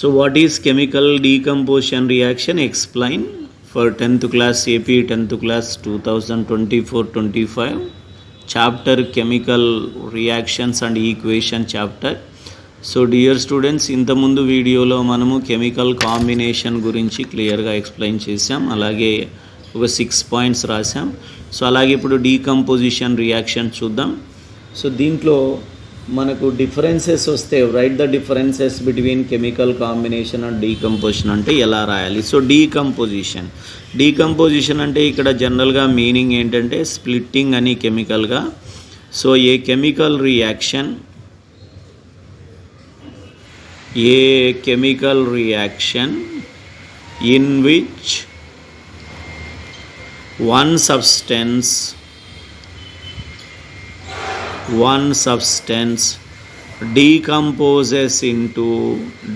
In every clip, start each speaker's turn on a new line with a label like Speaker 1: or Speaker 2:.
Speaker 1: So what is chemical decomposition reaction? Explain for 10th class AP 10th class 2024-25 chapter chemical reactions and equation chapter. So dear students, ఇంతకుముందు వీడియోలో మనము chemical combination గురించి క్లియర్గా explain చేసాం, అలాగే ఒక 6 points రాసాం. సో అలాగే ఇప్పుడు డీకంపోజిషన్ రియాక్షన్ చూద్దాం. సో దీంట్లో మనకు డిఫరెన్సెస్ వస్తే right the differences between chemical combination and decomposition అంటే ఎలా రాయాలి. సో డీకంపోజిషన్ అంటే ఇక్కడ జనరల్గా మీనింగ్ ఏంటంటే స్ప్లిట్టింగ్ అని కెమికల్గా. So a chemical reaction in which one substance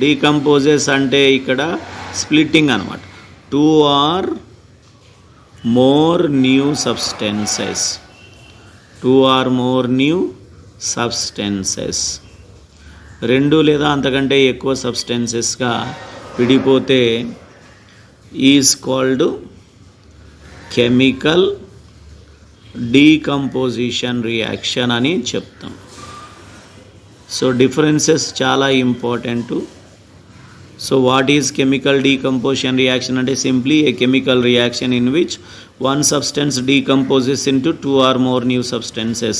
Speaker 1: decomposes అంటే ఇక్కడ స్ప్లిట్టింగ్ అన్నమాట. 2 or more new substances 2 లేదా అంతకంటే ఎక్కువ సబ్స్టెన్సెస్గా విడిపోతే is called chemical decomposition reaction అని చెప్తాం. సో డిఫరెన్సెస్ చాలా important. So what is chemical decomposition reaction అంటే simply a chemical reaction in which one substance decomposes into 2 or more new substances.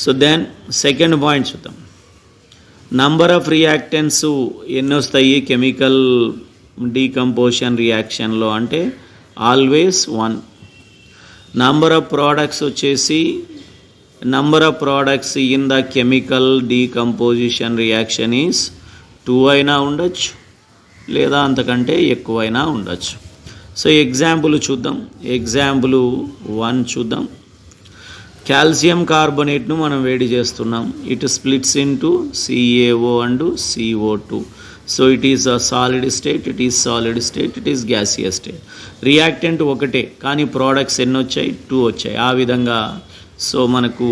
Speaker 1: So then second point చూద్దాం. Number of reactants ఎన్ని వస్తాయి chemical decomposition రియాక్షన్లో అంటే always 1. Number of products వచ్చేసి number of products in the chemical decomposition reaction is 2 అయినా ఉండొచ్చు లేదా అంతకంటే ఎక్కువైనా ఉండొచ్చు. సో ఎగ్జాంపుల్ చూద్దాం. ఎగ్జాంపుల్ 1 చూద్దాం. కాల్షియం కార్బోనేట్ను మనం వేడి చేస్తున్నాం. It splits into CaO and CO2. So it is a solid state, it is gaseous state. Reactant ఒకటే కానీ ప్రోడక్ట్స్ ఎన్ని వచ్చాయి? 2 వచ్చాయి. ఆ విధంగా సో మనకు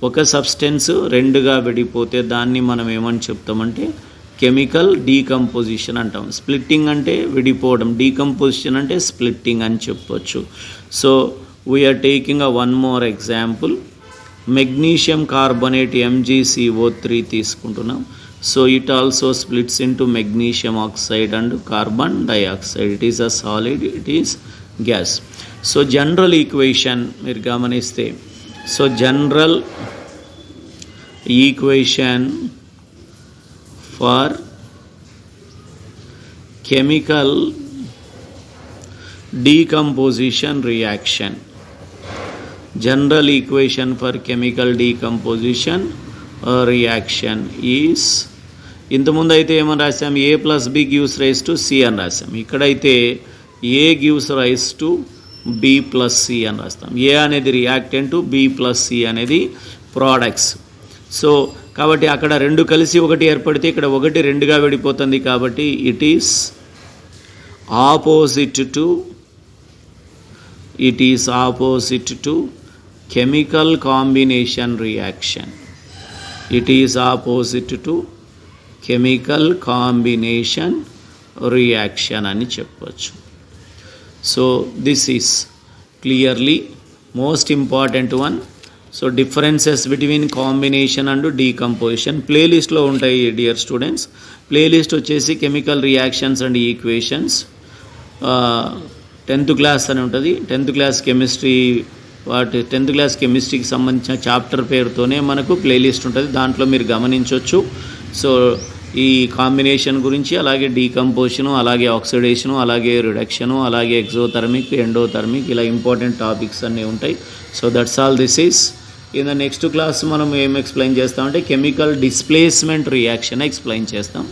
Speaker 1: ఒక సబ్స్టెన్స్ 2గా విడిపోతే దాన్ని మనం ఏమని చెప్తామంటే కెమికల్ డీకంపోజిషన్ అంటాం. స్ప్లిట్టింగ్ అంటే విడిపోవడం, డీకంపోజిషన్ అంటే స్ప్లిట్టింగ్ అని చెప్పొచ్చు. So we are taking a one more example. Magnesium carbonate MgCO3 తీసుకుంటున్నాం. So it also splits into magnesium oxide and carbon dioxide. It is a solid, it is gas. So general equation మీరు గమనిస్తే, so general equation for chemical decomposition reaction. General equation for chemical decomposition reaction is, ఇంతకుముందు అయితే ఏమని రాసాం? A + B gives rise to C అని రాసాం. ఇక్కడైతే A gives rise to B + C అని రాస్తాం. A అనేది రియాక్టెంట్, B + C అనేది ప్రోడక్ట్స్. సో కాబట్టి అక్కడ 2 కలిసి 1 ఏర్పడితే ఇక్కడ 1 2గా విడిపోతుంది. కాబట్టి it is opposite to chemical combination reaction. It is opposite to chemical combination reaction అని చెప్పొచ్చు. So this is clearly most important one. So differences between combination and decomposition ప్లేలిస్ట్లో ఉంటాయి డియర్ స్టూడెంట్స్. ప్లేలిస్ట్ వచ్చేసి chemical reactions and equations 10th class అని ఉంటుంది. 10th class కెమిస్ట్రీకి సంబంధించిన chapter పేరుతోనే మనకు ప్లేలిస్ట్ ఉంటుంది. దాంట్లో మీరు గమనించవచ్చు. సో ఈ కాంబినేషన్ గురించి, అలాగే డీకంపోజిషను, అలాగే ఆక్సిడేషను, అలాగే రిడక్షను, అలాగే ఎగ్జోథర్మిక్, ఎండోథర్మిక్, ఇలా ఇంపార్టెంట్ టాపిక్స్ అన్నీ ఉంటాయి. So that's all. This is in the next class మనం ఏం ఎక్స్ప్లెయిన్ చేస్తామంటే కెమికల్ డిస్ప్లేస్మెంట్ రియాక్షన్ ఎక్స్ప్లెయిన్ చేస్తాం.